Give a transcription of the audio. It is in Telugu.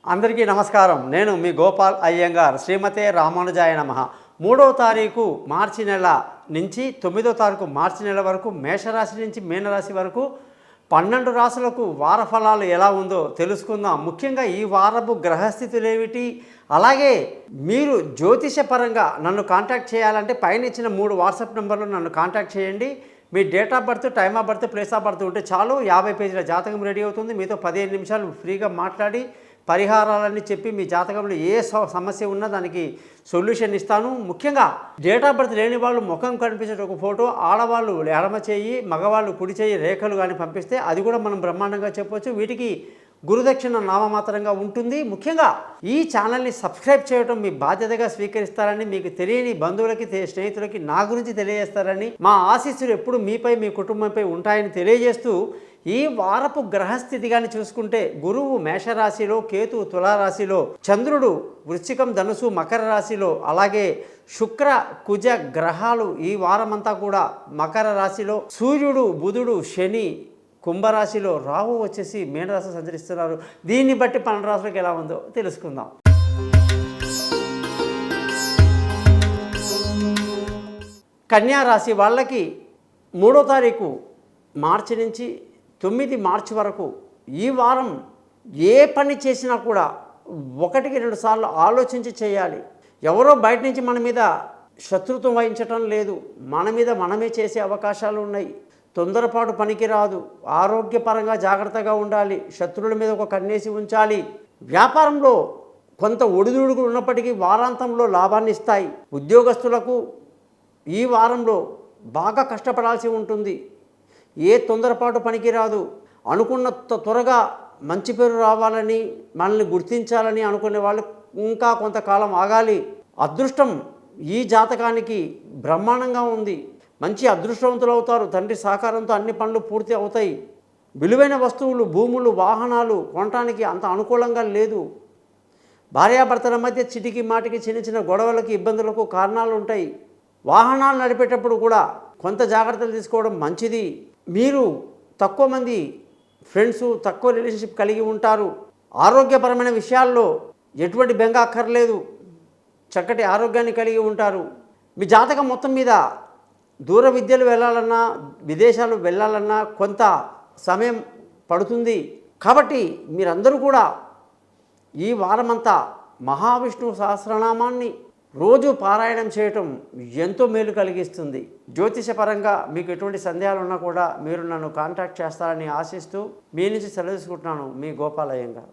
అందరికీ నమస్కారం. నేను మీ గోపాల్ అయ్యంగార్. శ్రీమతే రామానుజాయ నమః. 3వ తారీఖు మార్చి నెల నుంచి 9వ తారీఖు మార్చి నెల వరకు మేషరాశి నుంచి మీనరాశి వరకు 12 రాశులకు వార ఫలాలు ఎలా ఉందో తెలుసుకుందాం. ముఖ్యంగా ఈ వారపు గ్రహస్థితులు ఏమిటి, అలాగే మీరు జ్యోతిషపరంగా నన్ను కాంటాక్ట్ చేయాలంటే పైన ఇచ్చిన 3 వాట్సాప్ నెంబర్లు నన్ను కాంటాక్ట్ చేయండి. మీ date of birth, time of birth, place of birth ఉంటే చాలు. 50 పేజీల జాతకం రెడీ అవుతుంది. మీతో 15 నిమిషాలు ఫ్రీగా మాట్లాడి పరిహారాలన్నీ చెప్పి మీ జాతకంలో ఏ సమస్య ఉన్నా దానికి సొల్యూషన్ ఇస్తాను. ముఖ్యంగా డేట్ ఆఫ్ బర్త్ లేని వాళ్ళు ముఖం కనిపించే ఒక ఫోటో, ఆడవాళ్ళు ఎడమ చేయి, మగవాళ్ళు కుడి చేయి రేఖలు కానీ పంపిస్తే అది కూడా మనం బ్రహ్మాండంగా చెప్పవచ్చు. వీటికి గురుదక్షిణ నామమాత్రంగా ఉంటుంది. ముఖ్యంగా ఈ ఛానల్ని సబ్స్క్రైబ్ చేయడం మీ బాధ్యతగా స్వీకరిస్తారని, మీకు తెలియని బంధువులకి స్నేహితులకి నా గురించి తెలియజేస్తారని, మా ఆశీస్సులు ఎప్పుడు మీపై మీ కుటుంబంపై ఉంటాయని తెలియజేస్తూ, ఈ వారపు గ్రహస్థితి కానీ చూసుకుంటే గురువు మేషరాశిలో, కేతు తులారాశిలో, చంద్రుడు వృశ్చికం, ధనుసు, మకర రాశిలో, అలాగే శుక్ర కుజ గ్రహాలు ఈ వారమంతా కూడా మకర రాశిలో, సూర్యుడు బుధుడు శని కుంభరాశిలో, రాహు వచ్చేసి మీనరాశి సంచరిస్తున్నారు. దీన్ని బట్టి 12 రాశులకు ఎలా ఉందో తెలుసుకుందాం. కన్యా రాశి వాళ్ళకి 3వ తారీఖు మార్చి నుంచి 9 మార్చి వరకు ఈ వారం ఏ పని చేసినా కూడా 1-2 సార్లు ఆలోచించి చేయాలి. ఎవరో బయట నుంచి మన మీద శత్రుత్వం వహించటం లేదు, మన మీద మనమే చేసే అవకాశాలు ఉన్నాయి. తొందరపాటు పనికి రాదు. ఆరోగ్యపరంగా జాగ్రత్తగా ఉండాలి. శత్రువుల మీద ఒక కన్నేసి ఉంచాలి. వ్యాపారంలో కొంత ఒడిదుడుకులు ఉన్నప్పటికీ వారాంతంలో లాభాన్ని ఇస్తాయి. ఉద్యోగస్తులకు ఈ వారంలో బాగా కష్టపడాల్సి ఉంటుంది. ఏ తొందరపాటు పనికి రాదు. అనుకున్న త్వరగా మంచి పేరు రావాలని, మనల్ని గుర్తించాలని అనుకునే వాళ్ళు ఇంకా కొంతకాలం ఆగాలి. అదృష్టం ఈ జాతకానికి బ్రహ్మాండంగా ఉంది. మంచి అదృష్టవంతులు అవుతారు. తండ్రి సహకారంతో అన్ని పనులు పూర్తి అవుతాయి. విలువైన వస్తువులు, భూములు, వాహనాలు కొనడానికి అంత అనుకూలంగా లేదు. భార్యాభర్తల మధ్య చిటికి మాటికి చిన్న చిన్న గొడవలకి, ఇబ్బందులకు కారణాలు ఉంటాయి. వాహనాలు నడిపేటప్పుడు కూడా కొంత జాగ్రత్తలు తీసుకోవడం మంచిది. మీరు తక్కువ మంది ఫ్రెండ్స్, తక్కువ రిలేషన్షిప్ కలిగి ఉంటారు. ఆరోగ్యపరమైన విషయాల్లో ఎటువంటి బెంగ అక్కర్లేదు. చక్కటి ఆరోగ్యాన్ని కలిగి ఉంటారు. మీ జాతకం మొత్తం మీద దూర విద్యలు వెళ్ళాలన్నా, విదేశాలు వెళ్ళాలన్నా కొంత సమయం పడుతుంది. కాబట్టి మీరందరూ కూడా ఈ వారమంతా మహావిష్ణువు సహస్రనామాన్ని రోజు పారాయణం చేయటం ఎంతో మేలు కలిగిస్తుంది. జ్యోతిషపరంగా మీకు ఎటువంటి సందేహాలు ఉన్నా కూడా మీరు నన్ను కాంటాక్ట్ చేస్తారని ఆశిస్తూ మీ నుంచి సెలవు తీసుకుంటున్నాను. మీ గోపాల్ అయ్యంగార్.